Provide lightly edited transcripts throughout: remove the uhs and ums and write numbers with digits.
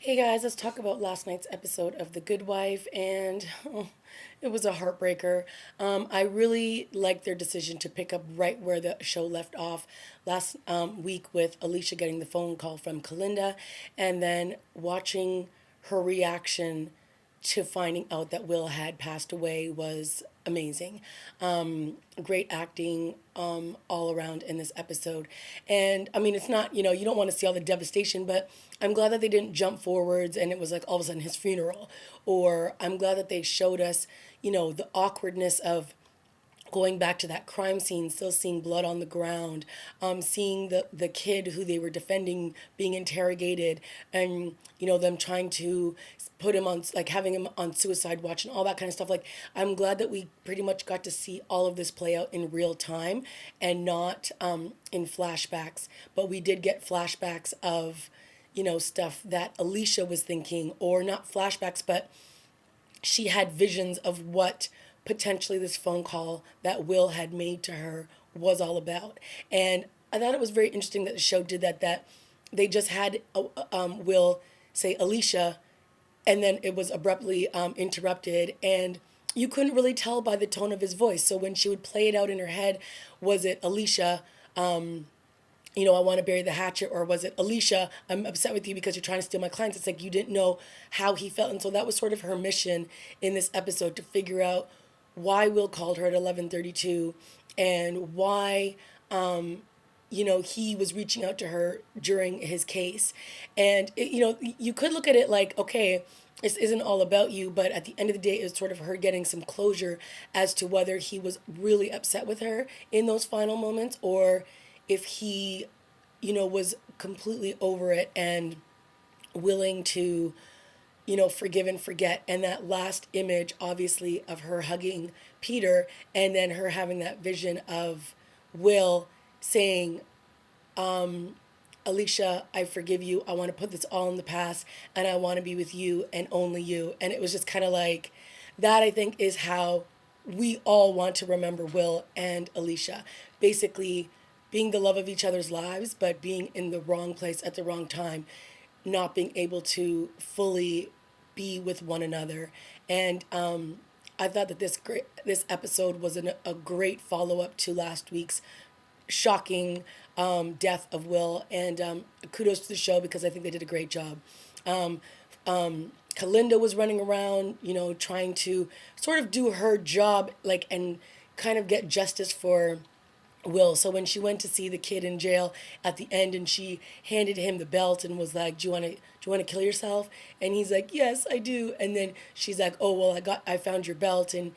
Hey guys, let's talk about last night's episode of The Good Wife, and it was a heartbreaker. I really liked their decision to pick up right where the show left off last week with Alicia getting the phone call from Kalinda, and then watching her reaction to finding out that Will had passed away was amazing. Great acting all around in this episode. And I mean, it's not, you don't want to see all the devastation, but I'm glad that they didn't jump forwards and it was like all of a sudden his funeral. Or I'm glad that they showed us, the awkwardness of going back to that crime scene, still seeing blood on the ground, seeing the kid who they were defending being interrogated, and them trying to put him on, like having him on suicide watch and all that kind of stuff. Like, I'm glad that we pretty much got to see all of this play out in real time and not in flashbacks. But we did get flashbacks of stuff that Alicia was thinking, or not flashbacks, but she had visions of what potentially this phone call that Will had made to her was all about. And I thought it was very interesting that the show did that they just had Will say Alicia, and then it was abruptly interrupted, and you couldn't really tell by the tone of his voice. So when she would play it out in her head, was it Alicia, I want to bury the hatchet, or was it Alicia, I'm upset with you because you're trying to steal my clients? It's like you didn't know how he felt. And so that was sort of her mission in this episode, to figure out why Will called her at 11:32 and why he was reaching out to her during his case. And you could look at it like, okay, this isn't all about you, but at the end of the day, it was sort of her getting some closure as to whether he was really upset with her in those final moments, or if he, was completely over it and willing to, forgive and forget. And that last image, obviously, of her hugging Peter, and then her having that vision of Will saying, Alicia, I forgive you. I want to put this all in the past, and I want to be with you and only you. And it was just kind of like that, I think, is how we all want to remember Will and Alicia. Basically, being the love of each other's lives, but being in the wrong place at the wrong time, not being able to fully be with one another. And I thought that this episode was a great follow up to last week's shocking death of Will, and kudos to the show because I think they did a great job. Kalinda was running around, trying to sort of do her job, like, and kind of get justice for Will. So when she went to see the kid in jail at the end, and she handed him the belt and was like, "Do you want to kill yourself?" And he's like, "Yes, I do." And then she's like, "Oh well, I found your belt," and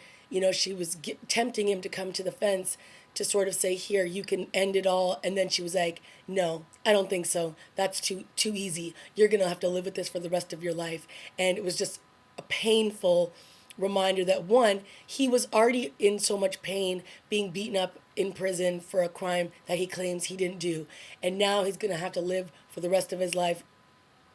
she was tempting him to come to the fence to sort of say, "Here, you can end it all." And then she was like, "No, I don't think so. That's too easy. You're gonna have to live with this for the rest of your life." And it was just a painful reminder that, one, he was already in so much pain being beaten up in prison for a crime that he claims he didn't do. And now he's going to have to live for the rest of his life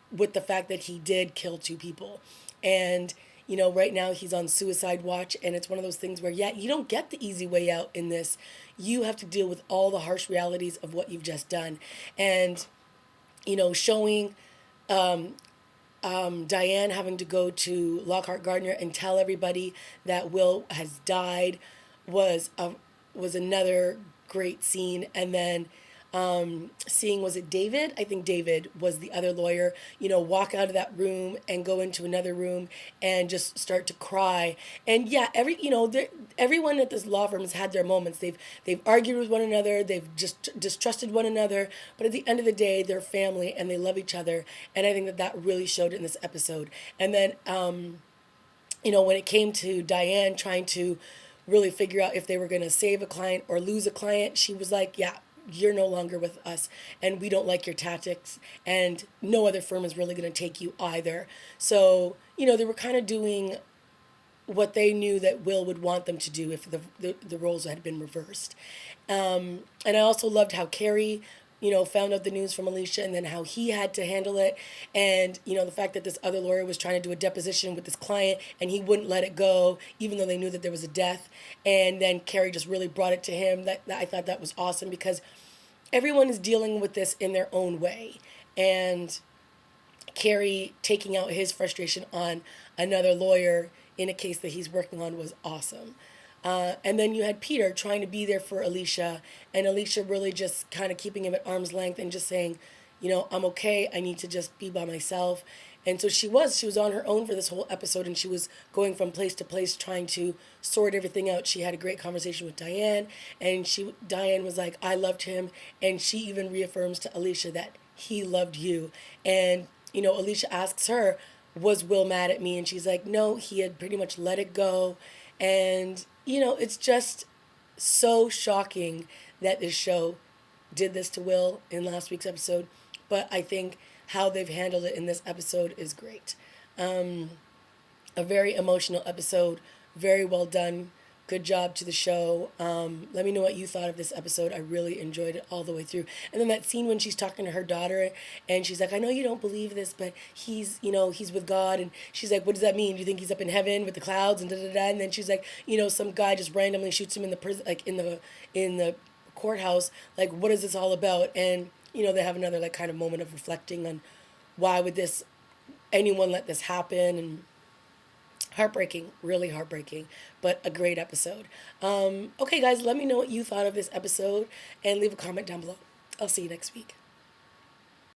with the fact that he did kill two people. And, right now he's on suicide watch. And it's one of those things where, yeah, you don't get the easy way out in this. You have to deal with all the harsh realities of what you've just done. And, showing Diane having to go to Lockhart Gardner and tell everybody that Will has died was another great scene. And then seeing, was it David? I think David was the other lawyer, walk out of that room and go into another room and just start to cry. And yeah, everyone at this law firm has had their moments. They've argued with one another, they've just distrusted one another, but at the end of the day, they're family and they love each other. And I think that really showed in this episode. And then when it came to Diane trying to really figure out if they were going to save a client or lose a client, she was like, "Yeah, you're no longer with us, and we don't like your tactics, and no other firm is really going to take you either." So, they were kind of doing what they knew that Will would want them to do if the roles had been reversed. And I also loved how Carrie, found out the news from Alicia, and then how he had to handle it. And, the fact that this other lawyer was trying to do a deposition with this client and he wouldn't let it go, even though they knew that there was a death. And then Carrie just really brought it to him. That I thought that was awesome, because everyone is dealing with this in their own way. And Carrie taking out his frustration on another lawyer in a case that he's working on was awesome. And then you had Peter trying to be there for Alicia, and Alicia really just kind of keeping him at arm's length and just saying, I'm okay. I need to just be by myself. And so she was on her own for this whole episode, and she was going from place to place trying to sort everything out. She had a great conversation with Diane, and Diane was like, I loved him. And she even reaffirms to Alicia that he loved you. And, Alicia asks her, was Will mad at me? And she's like, no, he had pretty much let it go. And, it's just so shocking that this show did this to Will in last week's episode. But I think how they've handled it in this episode is great. A very emotional episode, very well done. Good job to the show. Let me know what you thought of this episode. I really enjoyed it all the way through. And then that scene when she's talking to her daughter and she's like, I know you don't believe this, but he's with God. And she's like, what does that mean? Do you think he's up in heaven with the clouds and da da da? And then she's like, some guy just randomly shoots him in the prison, like in the courthouse. Like, what is this all about? And, they have another like kind of moment of reflecting on why would anyone let this happen, and heartbreaking, really heartbreaking, but a great episode. Okay, guys, let me know what you thought of this episode and leave a comment down below. I'll see you next week.